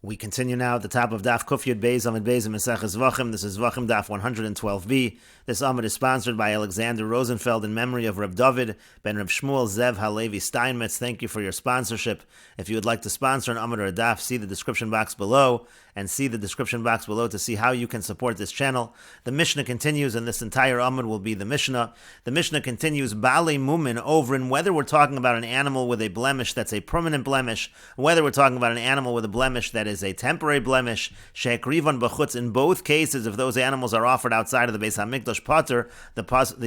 We continue now at the top of Daf Kufyud Beis Amid Beis Meseches Zevachim. This is Zevachim Daf 112b. This Amid is sponsored by Alexander Rosenfeld in memory of Reb David ben Reb Shmuel Zev Halevi Steinmetz. Thank you for your sponsorship. If you would like to sponsor an Amid or a Daf, see the description box below to see how you can support this channel. The Mishnah continues, and this entire Amid will be the Mishnah. The Mishnah continues, Baalei Mumin, over in whether we're talking about an animal with a blemish that's a permanent blemish, whether we're talking about an animal with a blemish that is a temporary blemish, she'ekrivan b'chutz. In both cases, if those animals are offered outside of the Beis HaMikdash Pater, the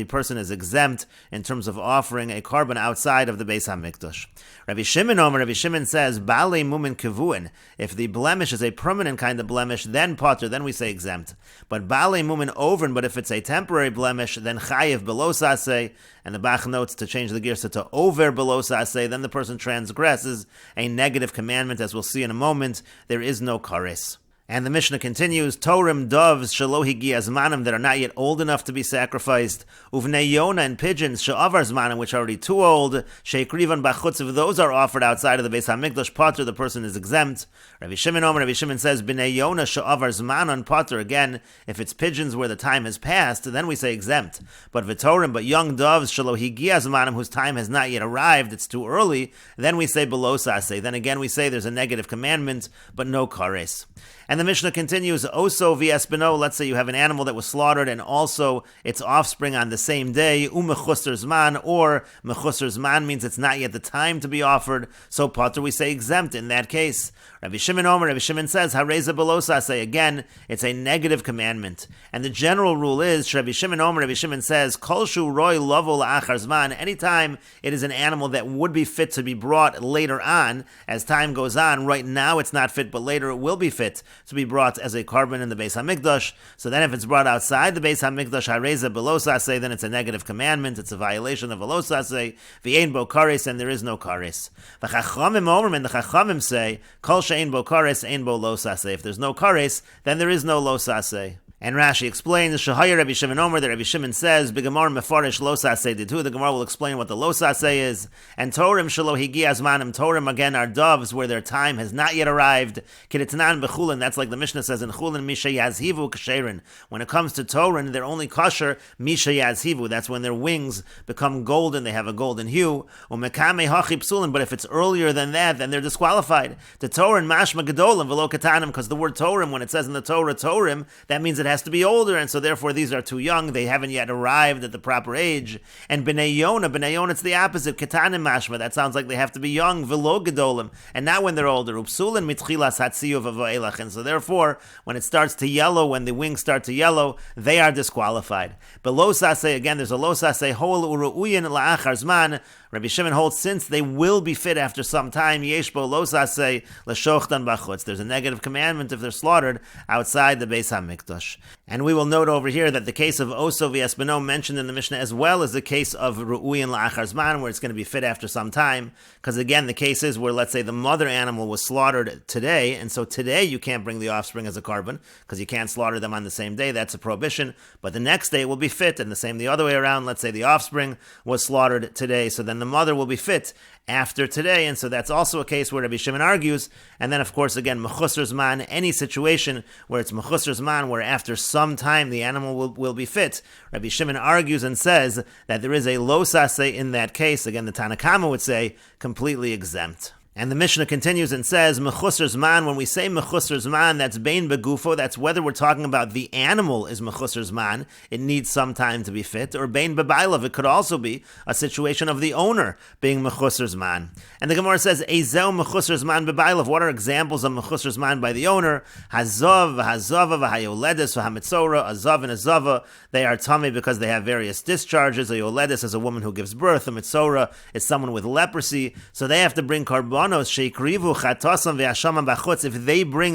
person is exempt in terms of offering a carbon outside of the Beis HaMikdash. Rabbi Shimon says, Baalei Mumin kivuin. If the blemish is a permanent kind of blemish, then Pater, then we say exempt. But Baalei Mumin overn, but if it's a temporary blemish, then chayiv below saseh, and the Bach notes to change the girsa to over below saseh, then the person transgresses a negative commandment, as we'll see in a moment. There is no kares. And the Mishnah continues, Torim doves shelo higi azmanim, that are not yet old enough to be sacrificed, uvnei yona, and pigeons she'avar zmanim, which are already too old, she'ekrivan b'chutz. If those are offered outside of the Beis HaMikdash Pater, the person is exempt. Rabbi Shimon says, b'nei yona she'avar zmanon Pater. Again, if it's pigeons where the time has passed, then we say exempt. But v'torim, but young doves shelo higi azmanim, whose time has not yet arrived, it's too early, then we say below saseh. Then again we say there's a negative commandment, but no kares. And the Mishnah continues, Oso v'espino, let's say you have an animal that was slaughtered and also its offspring on the same day, umechusser zman, or mechusser zman means it's not yet the time to be offered, so Pater we say exempt in that case. Rabbi Shimon says, Hareza below saseh, again, it's a negative commandment. And the general rule is, Rabbi Shimon says, Kol shu roi lovo la'achar zman, anytime it is an animal that would be fit to be brought later on, as time goes on, right now it's not fit, but later it will be fit to be brought as a carbon in the Beis HaMikdash. So then if it's brought outside the Beis HaMikdash, Hareza below saseh, then it's a negative commandment, it's a violation of below saseh, v'ein bo kares, and there is no kares. V'chachamim omer, and the chachamim say, Kol she'ein bo kares, ein bo lo saseh. If there's no kares, then there is no lo saseh. And Rashi explains, Shahaya Rabbi Shimon Omer, that Rabbi Shimon says, B'gemar mefarish lo saseh ditu. The Gemara will explain what the lo saseh is. And Torim shelo higi azmanim. Torim, again, are doves where their time has not yet arrived. Kidetanan b'chulin. That's like the Mishnah says in Chulin, Misha yazhivu kasherin. When it comes to Torin, they're only kosher Misha yazhivu. That's when their wings become golden. They have a golden hue. Umekame hachi psulin. But if it's earlier than that, then they're disqualified. The Torin mashma gedolim v'lo katanim. Because the word Torim, when it says in the Torah Torim, that means it has to be older, and so therefore these are too young. They haven't yet arrived at the proper age. And b'nei yona, it's the opposite. Ketanim mashma, that sounds like they have to be young. V'lo gedolim, and not when they're older. Upsulin mitchilas hatziyu v'voelach, and so therefore when it starts to yellow, when the wings start to yellow, they are disqualified. Below saseh, again, there's a lo saseh hol uru'uyin la'achar zman. Rabbi Shimon holds, since they will be fit after some time, yesh bo lo saseh l'shochtan b'chutz. There's a negative commandment if they're slaughtered outside the Beis HaMikdash. And we will note over here that the case of Oso v'espino mentioned in the Mishnah, as well as the case of ru'uyin la'achar zman, where it's going to be fit after some time, because again, the case is where, let's say, the mother animal was slaughtered today, and so today you can't bring the offspring as a carbon, because you can't slaughter them on the same day. That's a prohibition. But the next day it will be fit, and the same the other way around. Let's say the offspring was slaughtered today, so then the mother will be fit after today, and so that's also a case where Rabbi Shimon argues. And then, of course, again, mechusser zman, any situation where it's mechusser zman, where after some time the animal will be fit, Rabbi Shimon argues and says that there is a lo saseh in that case. Again, the Tanakama would say completely exempt. And the Mishnah continues and says, Mechusser Zman, when we say Mechusser Zman, that's Bein Begufo, that's whether we're talking about the animal is Mechusser Zman, it needs some time to be fit, or Bein Bebailov, it could also be a situation of the owner being Mechusser Zman. And the Gemara says, Ezel Mechusser Zman Bebailov, what are examples of Mechusser Zman by the owner? Hazav, Hazava, Vahayoledes, Vahamitzora, Azav and Azava, they are tummy because they have various discharges. A Yoledes is a woman who gives birth, a Mitzora is someone with leprosy, so they have to bring carbon. If they bring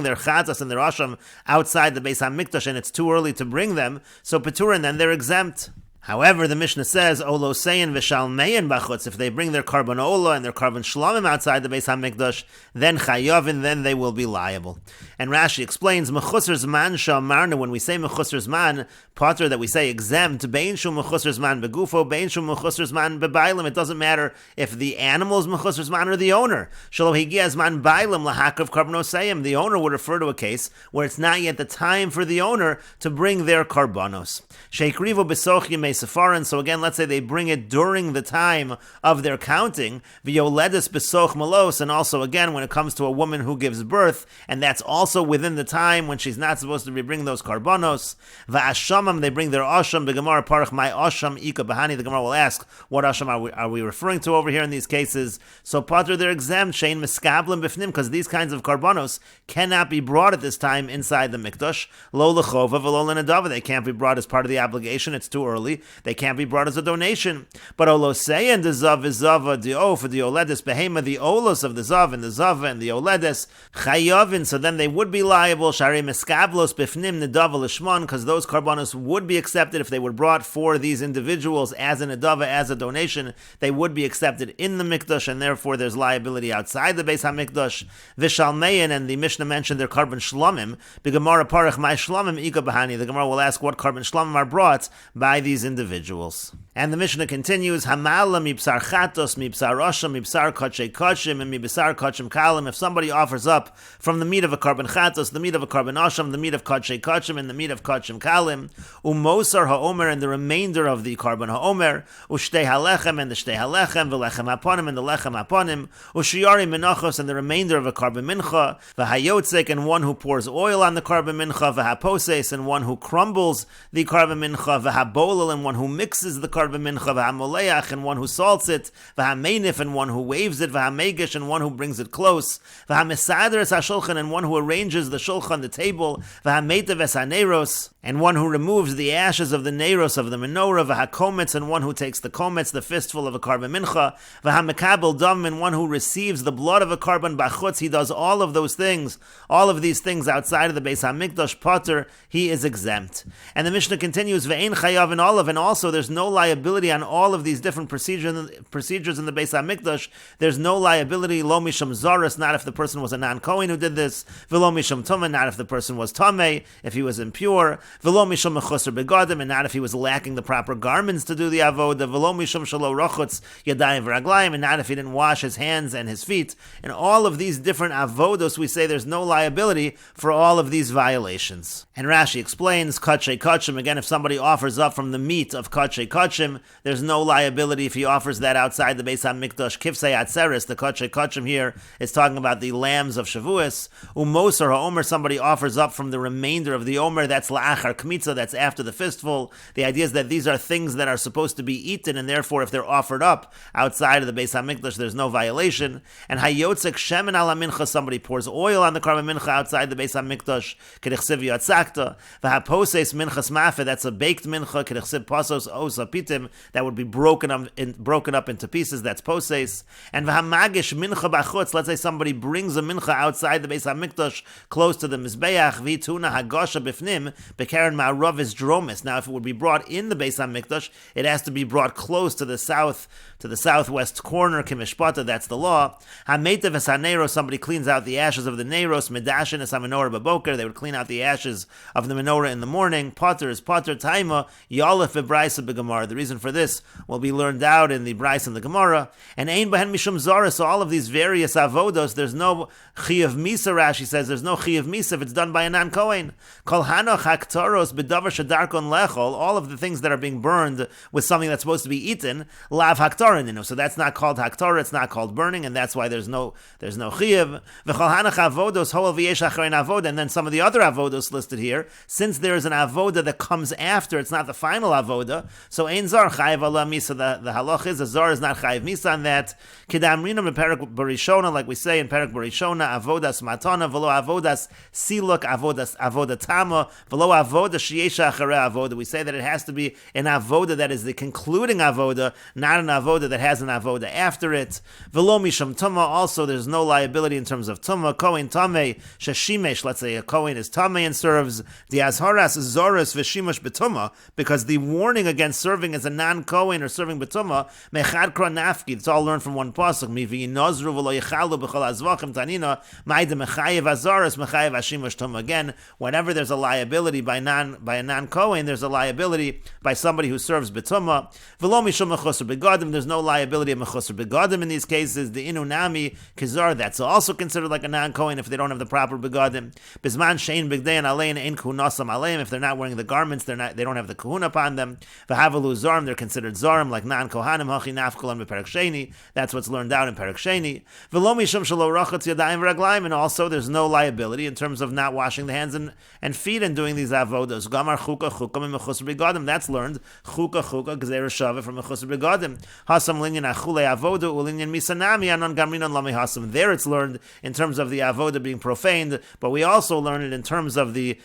their chatas and their asham outside the Beis HaMikdash and it's too early to bring them, so Peturin, then they're exempt. However, the Mishnah says, Olo Seyin v'shalmeyin b'chutz, if they bring their carbon ola and their carbon shlamim outside the Beis HaMikdash, then chayavin, then they will be liable. And Rashi explains, Mechusar Zman Shamarna, when we say Mechusar Zman, Potter that we say exempt, Bein Shu Mechusar Zman begufo, Bein Shu Mechusar Zman bebailim, it doesn't matter if the animal is Mechusar Zman or the owner. Shalo Higia Zman bailim lahakav carbon osayim, the owner would refer to a case where it's not yet the time for the owner to bring their karbanos. Sheikrivo besoch yemei sefarin, so again, let's say they bring it during the time of their counting, v'yoledis besoch malos, and also again, when it comes to a woman who gives birth, and that's also within the time when she's not supposed to be bringing those karbanos, v'ashamam, they bring their asham, the Gemara parach, my asham ika bahani, the Gemara will ask, what asham are we referring to over here in these cases? So Potter, they're exempt, shein miskablim bifnim, because these kinds of karbanos cannot be brought at this time inside the mikdash, lo lechova v'lo lenadava, they can't be brought as part of the obligation, it's too early, they can't be brought as a donation. But Olosein, the Zav is Zava, the O for the Oledes, Behema, the Olos of the Zav and the Zava and the Oledes, Chayavin, so then they would be liable, Shari Meskablos, Bifnim, Nedava, Lishmon, because those karbanos would be accepted if they were brought for these individuals as an Nedava, as a donation, they would be accepted in the Mikdash, and therefore there's liability outside the Beis HaMikdash. Vishalmein, and the Mishnah mentioned their carbon shlamim, B'Gemara Parach, my shlamim, Ika Bahani, the Gemara will ask what carbon shlamim are brought by these individuals. And the Mishnah continues, Hamala mibsar chatos, mibsar rosham, mibsar kachei kachim, and mibsar kachim kalim. If somebody offers up from the meat of a carbon chatos, the meat of a carbon osham, the meat of kachei kachim, and the meat of kachim kalim, umosar haomer, and the remainder of the carbon haomer, ushtei halechem, and the shtei halechem, v'lechem haponim, and the lechem haponim, ushiyari menachos, and the remainder of a carbon mincha, v'hayotzik, and one who pours oil on the carbon mincha, v'haposes, and one who crumbles the carbon mincha, v'habolel, and one who mixes the carbon mincha, v'hamoleach, and one who salts it, v'hameinif, and one who waves it, v'hamegish, and one who brings it close, v'hamesader es hashulchan, and one who arranges the shulchan, the table, v'hameitav es haneros, and one who removes the ashes of the neros of the menorah, v'hakometz, and one who takes the kometz, the fistful of a carbon mincha, v'hamekabel dam, and one who receives the blood of a carbon bachutz. He does all of those things, all of these things outside of the Beis HaMikdash, Potter, he is exempt. And the Mishnah continues, ve'ein chayav in olav, and also there's no liability on all of these different procedures in the Beis HaMikdash. There's no liability, lo misham zaras, not if the person was a non-Kohen who did this, v'lo misham tumah, not if the person was tameh, if he was impure, v'lo misham mechusar begadim, and not if he was lacking the proper garments to do the avodah, v'lo misham shalo rochutz yadayim v'raglayim, and not if he didn't wash his hands and his feet. In all of these different avodos, we say there's no liability for all of these violations. And Rashi explains, kachei kachim, again, if somebody offers up from the meat of kachei kachim, there's no liability if he offers that outside the Beis HaMikdash. Kifsei atzeres, the kachei kachim here is talking about the lambs of Shavuos. Umosar ha'omer, somebody offers up from the remainder of the omer, that's la'achar kmitza, that's after the fistful. The idea is that these are things that are supposed to be eaten, and therefore if they're offered up outside of the Beis HaMikdash, there's no violation. And hayotzek shemen ala mincha, somebody pours oil on the carbon mincha outside the Beis HaMikdash, k'dechsiv yatzakta, v'haposes minchas mafeh, that's a baked mincha, k'dechsiv pasos os apitim, that would be broken up into pieces, that's poses. And v'hamagish mincha bachutz, let's say somebody brings a mincha outside the Beis HaMikdash, close to the mizbeach, v'tuna hagasha bifnim, bekaren ma'aravis dromis. Now if it would be brought in the Beis HaMikdash, it has to be brought close to the southwest corner, kimishpata, that's the law. Hameitav es haneros, somebody cleans out the ashes of the neros, medashin es hamenorah baboker, they would clean out the ashes of the menorah in the morning. Potter is potter taima, yalef ebraisa begemara. The reason for this will be learned out in the Bryce and the Gemara. And ein behen mishum zara, so all of these various avodos, there's no chiyav misa, Rashi says, there's no chiyav misa if it's done by a non-Kohen. Kol hanoch haktaros bedavar shadarkon lechol, all of the things that are being burned with something that's supposed to be eaten, lav haktarin, so that's not called haktara, it's not called burning, and that's why there's no chiyav. V'chol hanach avodos hoel v'yesh acharein avoda, and then some of the other avodos listed here, since there is an avoda that comes after, it's not the final avoda, so ein zar chayiv ala misa, the halach is a zar is not chayiv misa on that. Kidamrina beperak barishona, like we say in perak barishona, avodas matana v'lo avodas siluk, avodas avodatama v'lo avoda sheyesha acharei avoda. We say that it has to be an avoda that is the concluding avoda, not an avoda that has an avoda after it. V'lo misham tumah. Also, there's no liability in terms of tumah. Kohen tamei sheshimesh. Let's say a kohen is tamei and serves. The azharas is zoras v'shimush betumah, because the warning against serving as a non-kohen or serving betumah mechad kra nafki. It's all learned from one pasuk. Mi v'yinozru v'lo yichalu b'chol azvachim tanina ma'ida mechayev azaras mechayev ashimush tumah. Again, whenever there's a liability by a non-kohen, there's a liability by somebody who serves betumah. V'lo mishum mechusar begadim. There's no liability of mechusar begadim in these cases. The inunami kizar, that's also considered like a non-kohen if they don't have the proper begadim. Bisman shein bigdein alein ein kuhnasam aleim. If they're not wearing the garments, they don't have the kahuna upon them. V'havalu zarim, they're considered zarim, like non-kohanim. Hachi nafkulam beperek sheni. That's what's learned out in perek sheni. V'lo mishum shelo rachatz yadayim v'raglayim. And also, there's no liability in terms of not washing the hands and feet and doing these avodas. Gamar chuka chukam mechusar begadim. That's learned. Chuka gzeira shava from mechusar begadim. Hasam linyan achule avoda ulinyan misanami anon gamrinon lami hasam. There it's learned in terms of the avoda being profaned, but we also learn it in terms of the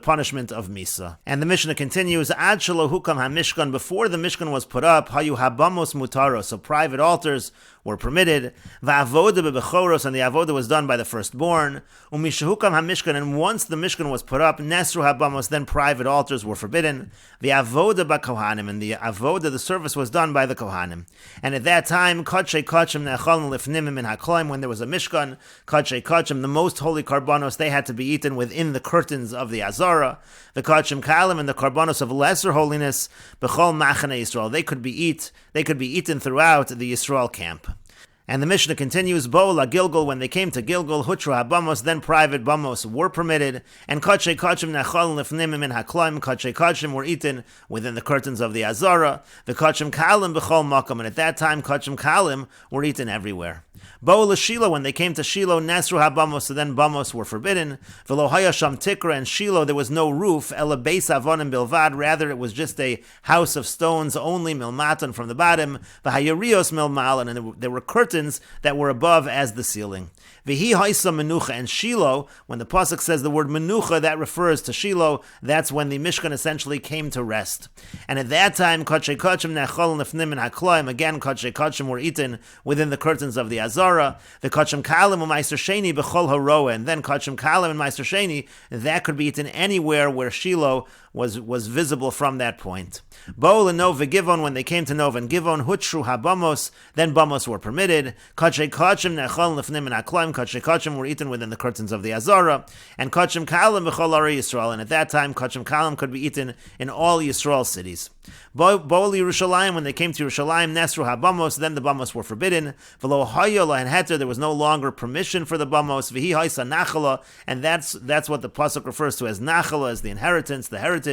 punishment of misa. And the Mishnah continues, Ad shelo hukam hamishkan. Before the Mishkan was put up, hayu habamos mutaro. So private altars were permitted. Va'avoda bebechoros, and the avoda was done by the firstborn. Umishahukam hamishkan, and once the Mishkan was put up, nesru habamos, then private altars were forbidden. Va'avoda ba'kohanim, and the avoda, the service was done by the kohanim. And at that time, kachei kachim ne'achalin lifnimim in hakloim, when there was a Mishkan, kachei kachim, the most holy karbanos, they had to be eaten within the curtains of the azara. The kachim kalim, and the karbanos of lesser holiness, b'chol machane Yisrael, they could be eaten throughout the Yisrael camp. And the Mishnah continues, Bo la Gilgal, when they came to Gilgal, Hutra habamos, then private bamos were permitted, and kachei kachim nachal lifnimim in haklaim, kachei kachim were eaten within the curtains of the azara, the kachim kalim b'chol makam, and at that time kachim kalim were eaten everywhere. Bo la Shiloh, when they came to Shiloh, nesru habamos, so then bamos were forbidden, v'lo hayasham tikra, and Shiloh there was no roof, ela beis avonim bilvad, rather it was just a house of stones only, milmatan from the bottom, v'hayarios milmalan, and there were curtains that were above as the ceiling. V'hi haisa menucha, and Shiloh, when the pasuk says the word menucha, that refers to Shiloh. That's when the Mishkan essentially came to rest. And at that time, kachei kachim ne'achol nefnim in hakloim, again kachei kachim were eaten within the curtains of the azara. The kachim kalim u'maiser sheni b'chol haroa, and then kachim kalim and maiser sheni, that could be eaten anywhere where Shiloh was visible from that point. Bo and Nov Givon, when they came to Nov and Givon, Hutshru habamos, then bamos were permitted. Kachei kachim ne'achol nefnim in hakloim, kachei kachim were eaten within the curtains of the azara, and kachim kalim b'chol arei Yisrael, and at that time kachim kalim could be eaten in all Yisrael cities. Bo Yerushalayim, when they came to Yerushalayim, nesru habamos, then the bamos were forbidden. V'lo hayola and heter, there was no longer permission for the bamos. V'hi haisa nachala, and that's what the pasuk refers to as nachala, as the inheritance, the heritage.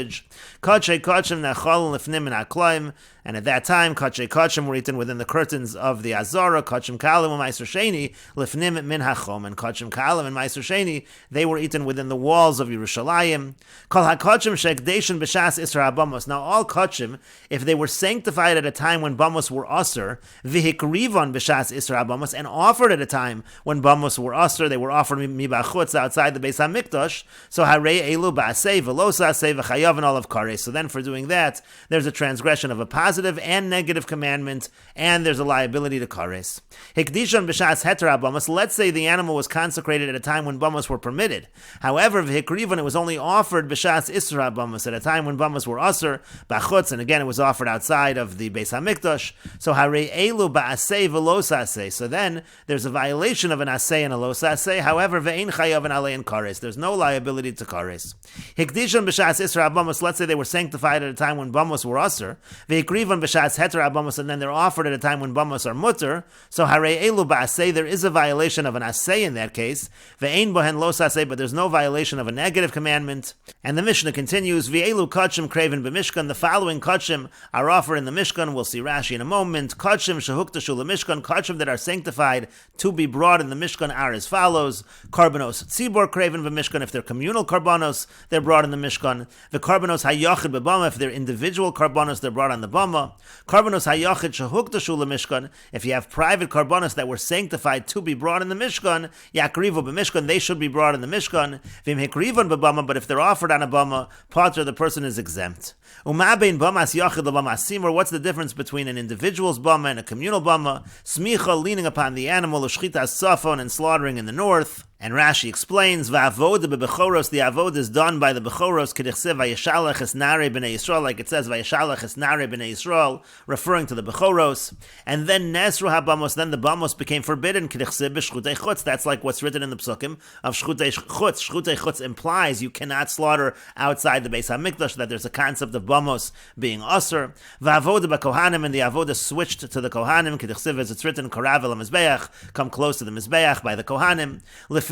Kachei kachim nachal lifnim in haklaim, and at that time kachei kachim were eaten within the curtains of the azara. Kachim kalim and ma'aser sheni lifnim min hachom, and kachim kalim and ma'aser sheni, they were eaten within the walls of Yerushalayim. Kol hakachim she'ekdeshin b'shas isra habamos. Now all kachim, if they were sanctified at a time when bamos were aser, v'hikrivon b'shas isra bamos, and offered at a time when bamos were aser, they were offered mibachutz outside the Beis Hamikdash. So harei elu ba'asei v'lo sa'asei v'chayav and all of kares. So then, for doing that, there's a transgression of a positive and negative commandment, and there's a liability to kares. Hikdishon b'shas heter bamos. Let's say the animal was consecrated at a time when bamos were permitted. However, v'hikrivon, it was only offered b'shas isra bamos, at a time when bamos were aser b'chutz, and again it was offered outside of the Beis Hamikdash. So harei elu ba'asei v'lo sa'asei. So then there's a violation of an asei and a lo sa'asei. However, ve'ein chayav and alei and kares. There's no liability to kares. Hikdishon b'shas isra bamos. Let's say they were sanctified at a time when bamos were aser. Ve'hikrivon b'shas heter bamos, and then they're offered at a time when bamos are mutter. So harei elu ba'asei. There is a violation of an asei in that case. Ve'ein bohen lo sa'asei, but there's no violation of a negative commandment. And the Mishnah continues, V'elu kachim kraven b'mishkan. The following kachim are offered in the Mishkan. We'll see Rashi in a moment. Kachim shehuktashu leMishkan, kachim that are sanctified to be brought in the Mishkan are as follows. Karbanos tzibor kraven v'Mishkan, if they're communal karbanos, they're brought in the Mishkan. The karbanos hayachid b'bama, if they're individual karbanos, they're brought on the bama. Karbanos hayachid shehuktashu leMishkan, if you have private karbanos that were sanctified to be brought in the Mishkan, yakrivu b'Mishkan, they should be brought in the Mishkan. V'im hikrivan b'bama, but if they're offered on a bama, pater, the person is exempt. Umabein bamas yachid lebamas simor, what's the difference between an individual's bama and a communal bama? Smicha, leaning upon the animal, ushchitas safon, and slaughtering in the north. And Rashi explains, Va'avoda bebechoros, the avod is done by the bechoros, kedichsev vayeshalach es nare b'nei Yisrael, like it says, vayeshalach es nare b'nei Yisrael, referring to the bechoros. And then nesru habamos, then the bamos became forbidden, kedichsev b'shchutei chutz, that's like what's written in the psukim of shchutei chutz. Shchutei chutz implies you cannot slaughter outside the Beis HaMikdash, that there's a concept of bamos being usher. Va'avoda b'kohanim, and the avoda switched to the kohanim, kedichsev, as it's written, korav el mizbeach, come close to the mizbeach by the kohanim.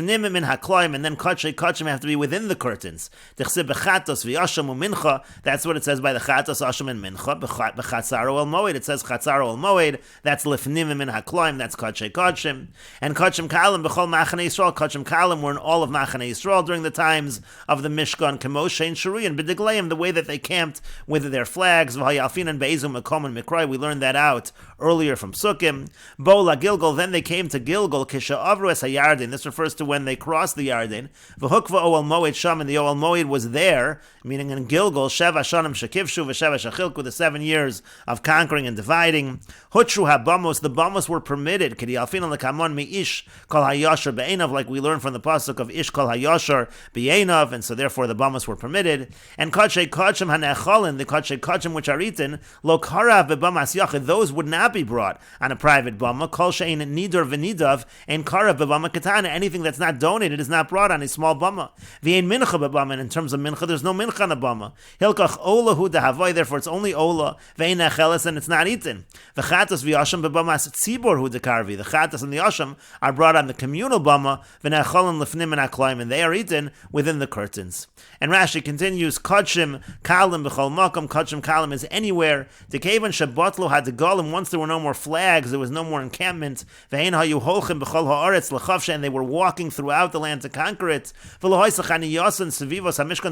And then kachim have to be within the curtains. That's what it says by the chatos, asham, and mincha. B'chatzaro el moed, it says chatzaro el moed. That's lifnim min hakloim. That's kachim. And kachim kalim b'chol machane Yisrael. Kachim kalim were in all of machane Yisrael during the times of the Mishkan. Kemoshe and Shuri and b'digleim, the way that they camped with their flags. V'hayalfin and beizum mekom and mikrai. We learned that out earlier from Sukkim. Bo la Gilgal. Then they came to Gilgal. Kisha avru es hayardin. This refers to when they crossed the Yarden. V'hukva Oel Moed Sham, and the Oel Moed was there, meaning in Gilgal, Sheva Shanim Shekivshu v'Sheva Shechilku, the 7 years of conquering and dividing. Hutru habamos, the bamos were permitted. Kedi alfin lekamon mi'ish kol hayashar be'enav, like we learned from the pasuk of ish kol hayashar be'enav, and so therefore the bamos were permitted. And kachei kachim hanecholin, the kachei kachim which are eaten, lo karav be'bamas yachid, those would not be brought on a private bama. Kol she'ein nidor v'nidav, and karav be'bama katana, anything that's not donated is not brought on a small bama. V'ein mincha be'bama, and in terms of mincha, there's no mincha on a bama. Hilkach ola hu dehavoy, therefore it's only ola. V'ein necheles, and it's not eaten. V'chatas v'yasham be'bamas tzibor hu dekarvi. The chatas and the yasham are brought on the communal bama. V'necholim lefnim and akloim, and they are eaten within the curtains. And Rashi continues, kachim kalim b'chol makom. Kachim kalim is anywhere. Dekevan shabatlo had the golim. Once there were no more flags, there was no more encampment. V'ein hayu holchim b'chol haaretz lechavsha, and they were walking throughout the land to conquer it. They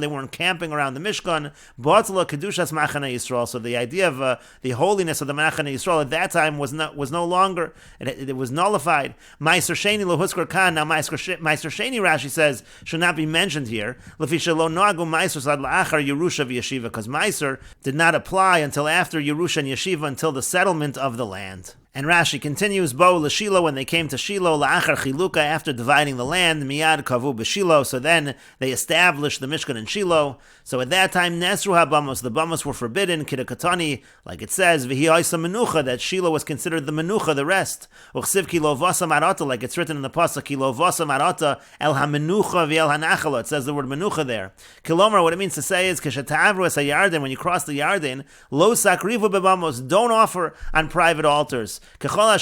weren't camping around the Mishkan. So the idea of the holiness of the Machane Yisrael at that time was no longer. It was nullified. Meiser Sheni lohuskar kan. Now Meiser Sheni, Rashi says, should not be mentioned here. Because Meiser did not apply until after Yerusha and Yeshiva, until the settlement of the land. And Rashi continues, Bo l'Shilo, when they came to Shiloh, la'achar chiluka, after dividing the land, miyad kavu b'Shilo, so then they established the Mishkan in Shiloh. So at that time, nesru habamos, the bamos were forbidden, kidakatani, like it says, v'hi oisa menucha, that Shiloh was considered the menucha, the rest. Uchsiv kilo vasa marata, like it's written in the pasuk, kilo vasa marata, el ha-menucha v'el ha-nachala, it says the word menucha there. Kilomar, what it means to say is, kishatavru es ha-yarden, when you cross the Yarden, lo sakrivu bebamos, don't offer on private altars. Like we're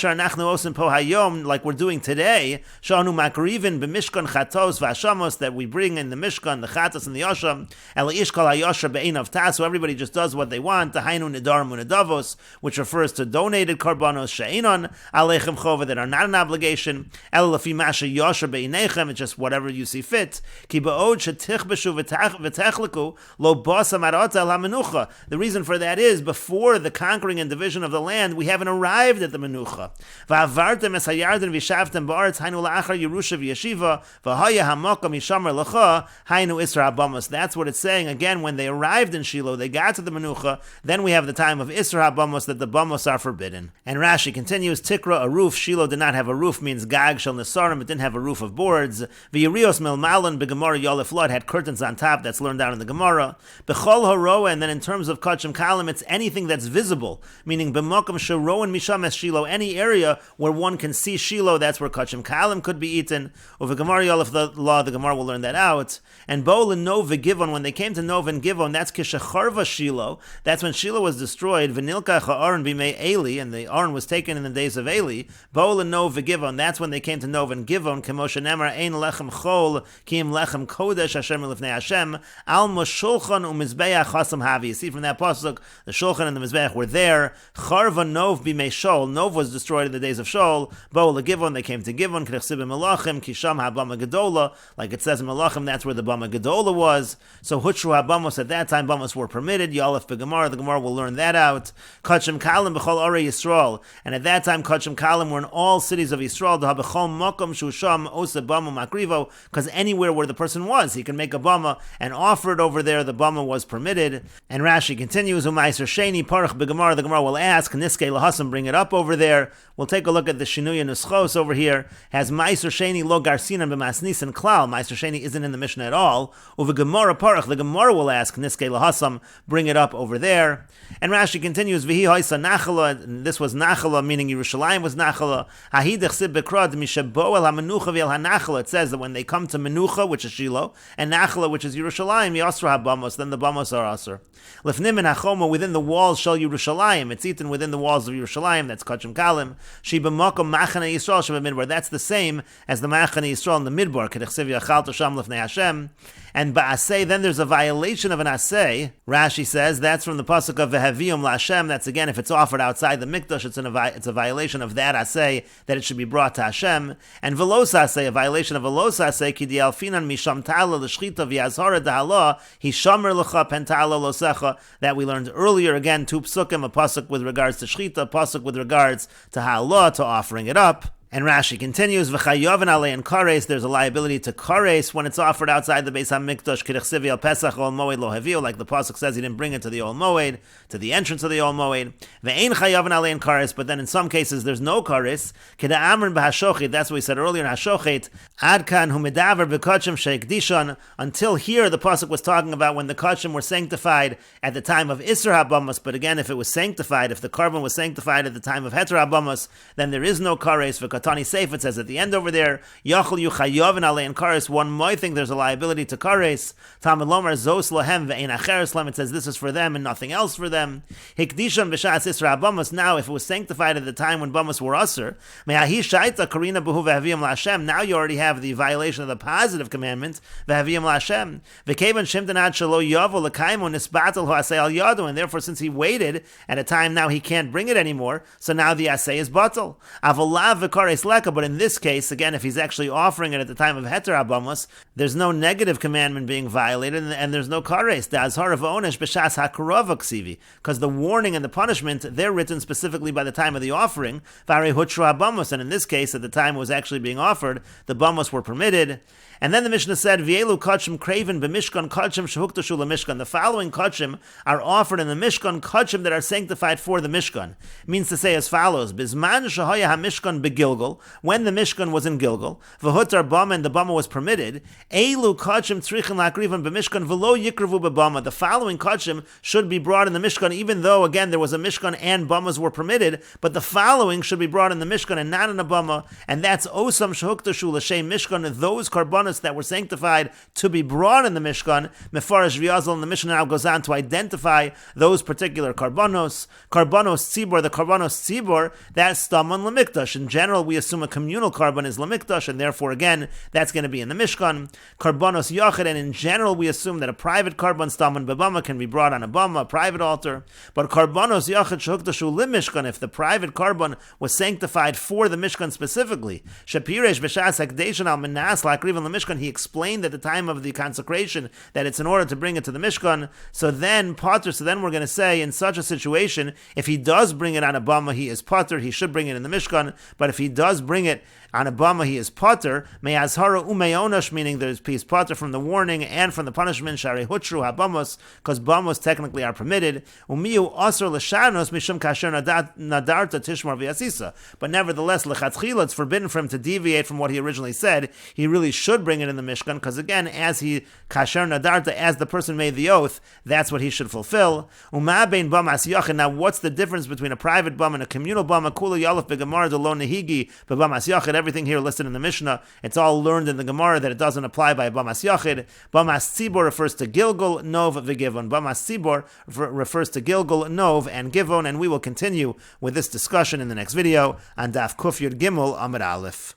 doing today, Shanu Makrivin b'Mishkan Chatos v'Ashamos, that we bring in the Mishkan, the Chatos and the Yasham, El Ish Kol HaYashar Be'einav Tas, so everybody just does what they want, the Hainu Nidarim Unadavos, which refers to donated Karbanos She'inon Aleichem Chova, that are not an obligation, El Lafi Masha Yashar Be'inechem, it's just whatever you see fit. Ki Ba'od Shetichbeshu v'Techliku Lo Basa Marata El HaMenucha. The reason for that is, before the conquering and division of the land, we haven't arrived at the menucha. Va'avartem es hayarden v'shavtem ba'aretz hainu la'achar Yerusha v'yeshiva v'haya hamakam yishamar lecha hainu isra habamos. That's what it's saying. Again, when they arrived in Shiloh, they got to the menucha, then we have the time of isra habamos, that the bamos are forbidden. And Rashi continues, tikra, a roof. Shiloh did not have a roof, means gag shel nesarim, it didn't have a roof of boards. V'yirios milmalon b'gemara yolef lod, had curtains on top, that's learned down in the Gemara. B'chol haroa, and then in terms of kachim kalim, it's anything that's visible, meaning b'makam sheroen misham es Shiloh, any area where one can see Shiloh, that's where Kachim Kalim could be eaten. Over Gemara Yolef the law, the Gemara will learn that out. And Bo'el and Nov Givon, when they came to Nov and Givon, that's Kishacharva Shiloh. That's when Shiloh was destroyed. V'nilka Ha'aron b'mei Eli, and the Aron was taken in the days of Eli. Bo'el and Nov Givon, that's when they came to Nov and Givon. Kemoshe Nemar Ein Lechem Chol Kim Lechem Kodesh Hashem Lifnei Hashem Al Moshulchan uMizbeach Chasam Havi. You see from that pasuk, the Shulchan and the Mizbeach were there. Charva Nov b'mei Shol. Nov was destroyed in the days of Shol. Bo'el Givon, they came to Givon. K'nechsib Melachim Kisham Habama Gedola, like it says in Melachim, that's where the Bama Gedola was. So Hutshru Habamos, at that time Bamos were permitted. Yalef B'Gemara, the Gemara will learn that out. Kachim Kalim B'chol Orei Yisrael, and at that time Kachim Kalim were in all cities of Yisrael. B'chol Mokom Shusham Osa Bama Makrivo, because anywhere where the person was, he can make a Bama and offer it over there. The Bama was permitted. And Rashi continues, U'Maiser Sheni Parach B'Gemara, the Gemara will ask, Niskei Lahasam, bring it up over there. We'll take a look at the Shinuya Nuschos over here. Has Maiser Sheni Lo Garsinan B'Masnis and Klal. Maiser Sheni isn't in the Mishnah at all. Uva Gemara Parach, the Gemara will ask, Niskei Lahasam, bring it up over there. And Rashi continues, V'hi Hoisa Nachala, and this was Nachala, meaning Yerushalayim was Nachala. Hahidach Sib Bekrad Mishaboel HaMenucha V'el HaNachala. It says that when they come to Menucha, which is Shiloh, and Nachala, which is Yerushalayim, Yasra HaBamos, then the Bamos are Asr. Lefnim and Hachoma, within the walls shall Yerushalayim. It's eaten within the walls of Yerushalayim, that's Kachim Kalim. Shiba Mokom Machane Yisrael Shiba Midbar. That's the same as the Machane Yisrael in the Midbar. Kedechsev Yachal Tosham Lefnei Hashem. And Ba'aseh, then there's a violation of an Aseh. Rashi says that's from the pasuk of Vehavium LaHashem. That's again, if it's offered outside the Mikdash, it's a violation of that Aseh, that it should be brought to Hashem. And Velos Aseh, a violation of Velos Aseh, Ki Dialfinan Misham Ta'ala L'Shchita V'Yazhara Da'ala Hishamer L'cha Pen Ta'ala Losecha, that we learned earlier. Again, two psukim, a pasuk with regards to Shchita, a pasuk with regards to Ha'ala, to offering it up. And Rashi continues, V'chayavan alei and kares, there's a liability to kares when it's offered outside the Beis HaMikdash, K'dechsivi al Pesach ol Moed lo Haviu, like the pasuk says, he didn't bring it to the Ol Moed, to the entrance of the Ol Moed. Ve'ein chayavan alei and kares, but then in some cases there's no kares. K'da'amrin b'hashochet, that's what we said earlier in Hashochet, Adkan hu medaver b'kachim sheikdishon, until here the pasuk was talking about when the kachim were sanctified at the time of Isra HaBamos, but again, if it was sanctified, if the carbon was sanctified at the time of Heter HaBamos, then there is no kares. Katani Seif, it says at the end over there, Yachol Yuchayovin Alein Kares. One might think there's a liability to Kares. Talmud Lomar Zos Lahem Ve'ein Acheres Lahem. It says this is for them and nothing else for them. Hikdishon B'Shas Isra Bamos. Now, if it was sanctified at the time when Bamos were Aser, Me'ahi Shaita Karina Behu Ve'Haviyam LaHashem. Now you already have the violation of the positive commandment Ve'Haviyam LaHashem. Ve'Kevan Shimtanad Shalo Yavo L'Kaimo Nisbatel Hu Asay Al Yado. And therefore, since he waited at a time now he can't bring it anymore, so now the Asay is batal. Avolav V'Kares Leka. But in this case, again, if he's actually offering it at the time of Heter HaBamos, there's no negative commandment being violated, and there's no kares. The Azhar of Onesh B'Shas HaKarov Ksivi, because the warning and the punishment, they're written specifically by the time of the offering, V'Arei Hutshru HaBamos, and in this case, at the time it was actually being offered, the Bamos were permitted. And then the Mishnah said, V'elu kachim kraven b'mishkan kachim shehuktashu l'mishkan. The following kachim are offered in the Mishkan, kachim that are sanctified for the Mishkan. It means to say as follows, Bizman shehaya ha-mishkan begilgal, when the Mishkan was in Gilgal, v'hutar bama, and the bama was permitted, Elu kachim tzrichin lakrivan b'mishkan v'lo yikravu b'bama. The following kachim should be brought in the Mishkan, even though, again, there was a Mishkan and bamas were permitted, but the following should be brought in the Mishkan and not in a bama, and that's osam shehuktashu l'shem Mishkan, those karbanos that were sanctified to be brought in the Mishkan. Mefarish V'Yazal, and the Mishnah now goes on to identify those particular karbanos. Karbanos tzibor, the karbanos tzibor, that's staman lemikdash. In general, we assume a communal karban is lemikdash, and therefore, again, that's going to be in the Mishkan. Karbanos yachid, and in general, we assume that a private karban staman bebama can be brought on a bama, a private altar. But karbanos yachid shehuktashu limishkan, if the private karban was sanctified for the Mishkan specifically, shapiresh b'shas hakdeshan al menas lakrivan lemishkan. He explained at the time of the consecration that it's in order to bring it to the Mishkan. So then we're going to say in such a situation, if he does bring it on a bama, he is potter, he should bring it in the Mishkan. But if he does bring it on a bama, he is potter. Me'azhara umeyonash, meaning there's peace potter from the warning and from the punishment. Shari hutshru habamos, because bamos technically are permitted. Umiyu asr l'shanos mishum kasher nadarta tishmar v'yasisa. But nevertheless, l'chatzchila, it's forbidden for him to deviate from what he originally said. He really should bring it in the Mishkan, because again, as he kasher nadarta, as the person made the oath, that's what he should fulfill. U'ma'abein bamas yachid. Now, what's the difference between a private bum and a communal bum? Kula yalef begemara delo nehigi bebamas yachid. Everything here listed in the Mishnah, it's all learned in the Gemara that it doesn't apply by bamas yachid. Bamas tzibor refers to Gilgul, Nov, V'givon. Bamas tzibor refers to Gilgul, Nov, and Givon, and we will continue with this discussion in the next video on Daf Kuf Yud Gimel Amud Aleph.